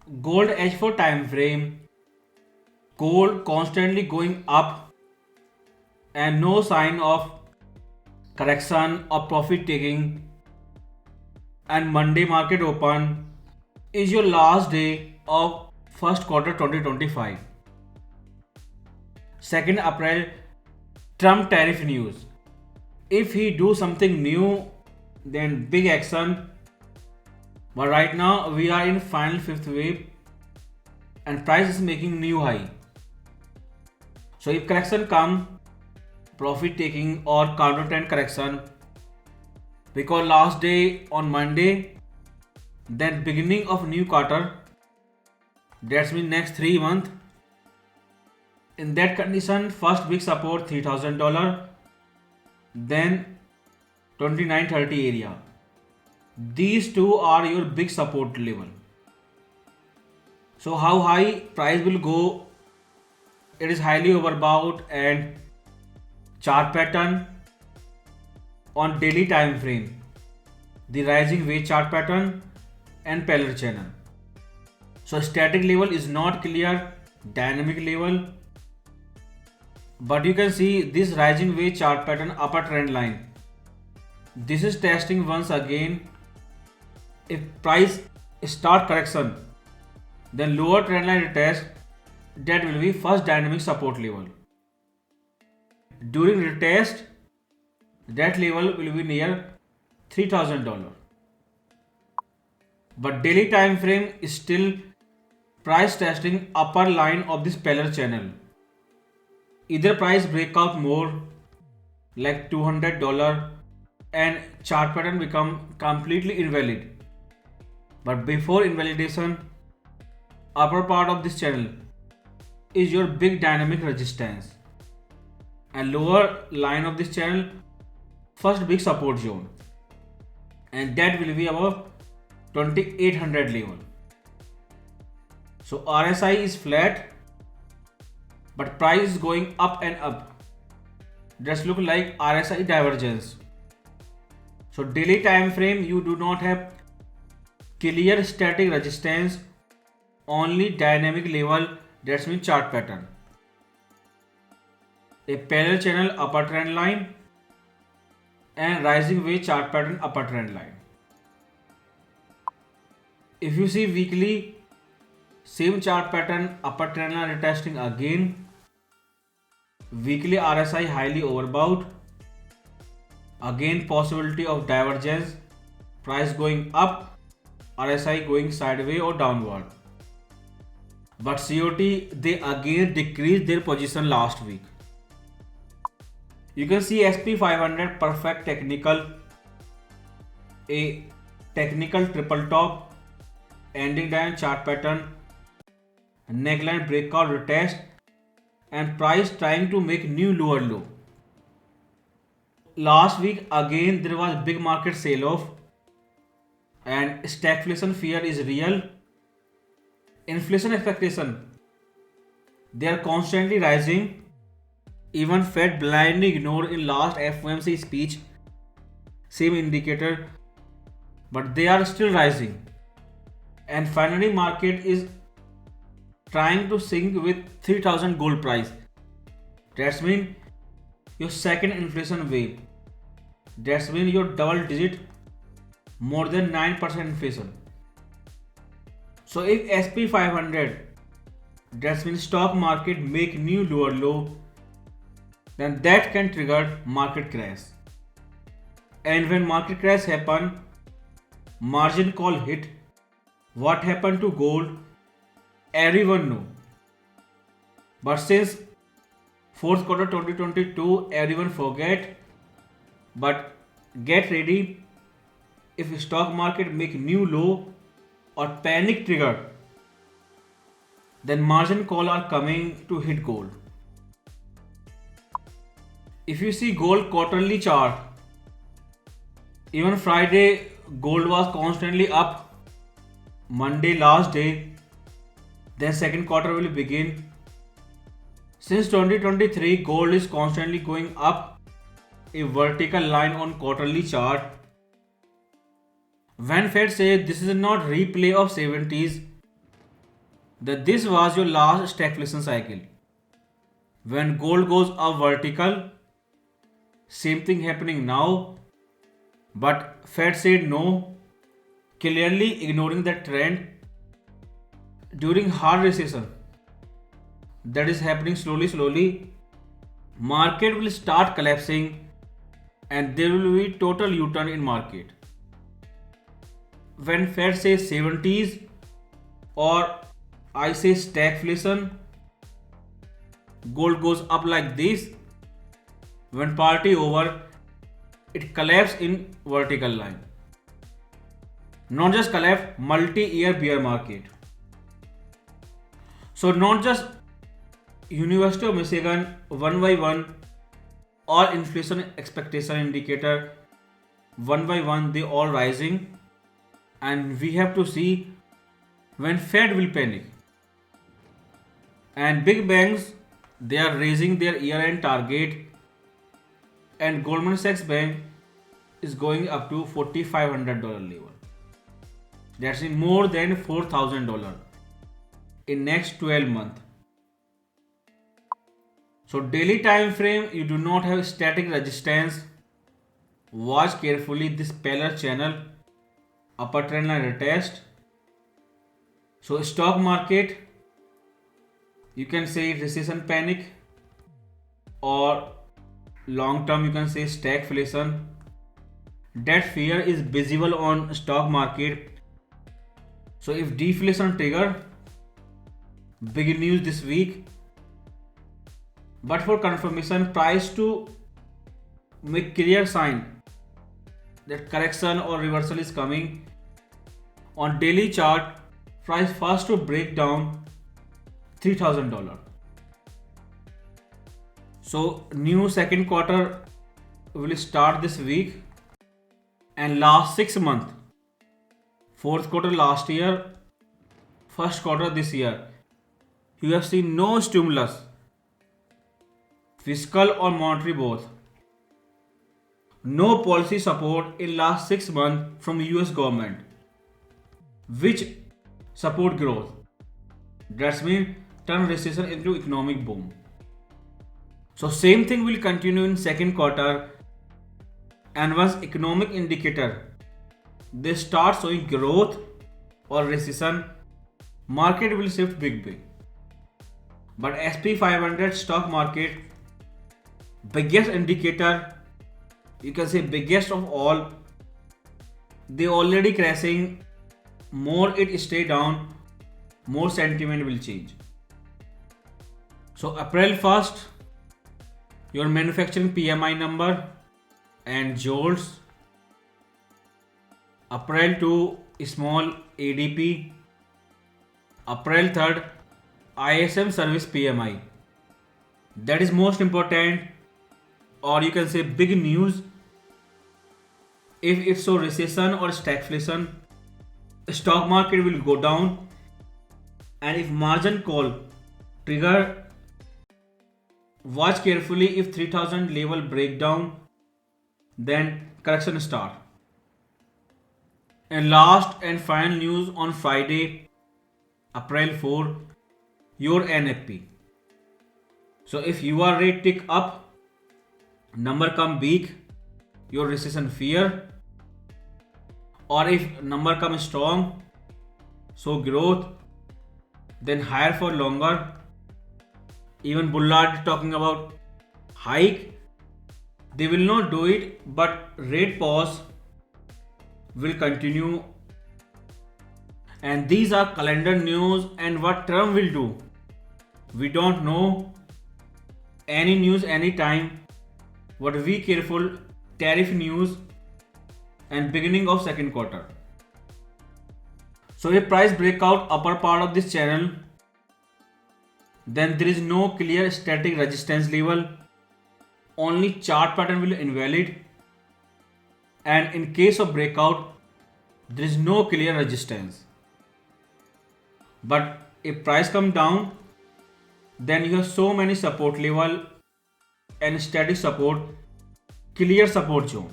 Gold H4 time frame, gold constantly going up and no sign of correction or profit taking, and Monday market open is your last day of first quarter 2025. 2nd April, Trump tariff news. If he do something new, then big action. But right now we are in final fifth wave and price is making new high. So if correction come, profit taking or counter trend correction, because last day on Monday, then beginning of new quarter, that's mean next 3 months. In that condition, first big support $3,000, then 2930 area. These two are your big support level. So how high price will go? It is highly overbought, and chart pattern on daily time frame, the rising wedge chart pattern and Pellar channel. So static level is not clear, dynamic level, but you can see this rising wedge chart pattern upper trend line. This is testing once again. If price start correction, then lower trend line retest, that will be first dynamic support level. During retest, that level will be near $3,000. But daily time frame is still price testing upper line of this Pellar channel. Either price break out more like $200 and chart pattern become completely invalid. But before invalidation, upper part of this channel is your big dynamic resistance, and lower line of this channel first big support zone, and that will be above 2800 level. So RSI is flat, but price is going up and up. Just look like RSI divergence. So daily time frame you do not have clear static resistance, only dynamic level, that means chart pattern. A parallel channel upper trend line and rising wedge chart pattern upper trend line. If you see weekly, same chart pattern upper trend line retesting again. Weekly RSI highly overbought. Again possibility of divergence, price going up, RSI going sideways or downward. But COT, they again decreased their position last week. You can see SP 500 perfect technical, a technical triple top, ending down chart pattern, neckline breakout retest, and price trying to make new lower low. Last week again there was big market sell off, and stagflation fear is real. Inflation expectation, they are constantly rising. Even Fed blindly ignored in last FOMC speech same indicator, but they are still rising. And finally market is trying to sync with 3000 gold price. That's mean your second inflation wave. That's mean your double digit, more than 9% inflation. So if SP 500, that means stock market make new lower low, then that can trigger market crash. And when market crash happen, margin call hit. What happened to gold? Everyone know. But since fourth quarter 2022, everyone forget. But get ready, if stock market make new low or panic trigger, then margin call are coming to hit gold. If you see gold quarterly chart, even Friday gold was constantly up. Monday last day, then second quarter will begin. Since 2023 gold is constantly going up, a vertical line on quarterly chart. When Fed says this is not replay of 70s, that this was your last stagflation cycle. When gold goes up vertical, same thing happening now, but Fed said no, clearly ignoring the trend during hard recession that is happening slowly. Market will start collapsing and there will be total U-turn in market. When Fed says 70s or I say stagflation, gold goes up like this. When party over, it collapses in vertical line. Not just collapse, multi-year bear market. So not just University of Michigan 1 by 1 or inflation expectation indicator 1 by 1, they all rising, and we have to see when Fed will panic. And big banks, they are raising their year-end target, and Goldman Sachs Bank is going up to $4,500 level. That's in more than $4,000 in next 12 months. So daily time frame, you do not have static resistance. Watch carefully this parallel channel, upper trend line retest. So stock market, you can say recession panic, or long term you can say stagflation. That fear is visible on stock market. So if deflation trigger, big news this week. But for confirmation, price to make clear sign that correction or reversal is coming. On daily chart, price first to break down $3,000. So new second quarter will start this week, and last 6 months, fourth quarter last year, first quarter this year, you have seen no stimulus, fiscal or monetary both. No policy support in last 6 months from US government, which support growth. That's mean turn recession into economic boom. So same thing will continue in second quarter, and once economic indicator they start showing growth or recession, market will shift big. But SP 500 stock market, biggest indicator, you can say biggest of all, they already crashing. More it stay down, more sentiment will change. So April 1st, your manufacturing PMI number and JOLTS. April 2, small ADP. April 3rd, ISM service PMI. That is most important, or you can say big news. If it's so recession or stagflation, stock market will go down, and if margin call trigger, watch carefully. If 3000 level breakdown, then correction start. And last and final news on Friday, April 4, your NFP. So if UR rate tick up, number come weak, your recession fear, or if number come strong, so growth, then higher for longer. Even Bullard talking about hike, they will not do it, but rate pause will continue. And these are calendar news, and what Trump will do, we don't know. Any news anytime, but be careful. Tariff news and beginning of second quarter. So if price breakout upper part of this channel, then there is no clear static resistance level, only chart pattern will invalid, and in case of breakout there is no clear resistance. But if price come down, then you have so many support level and static support, clear support zone.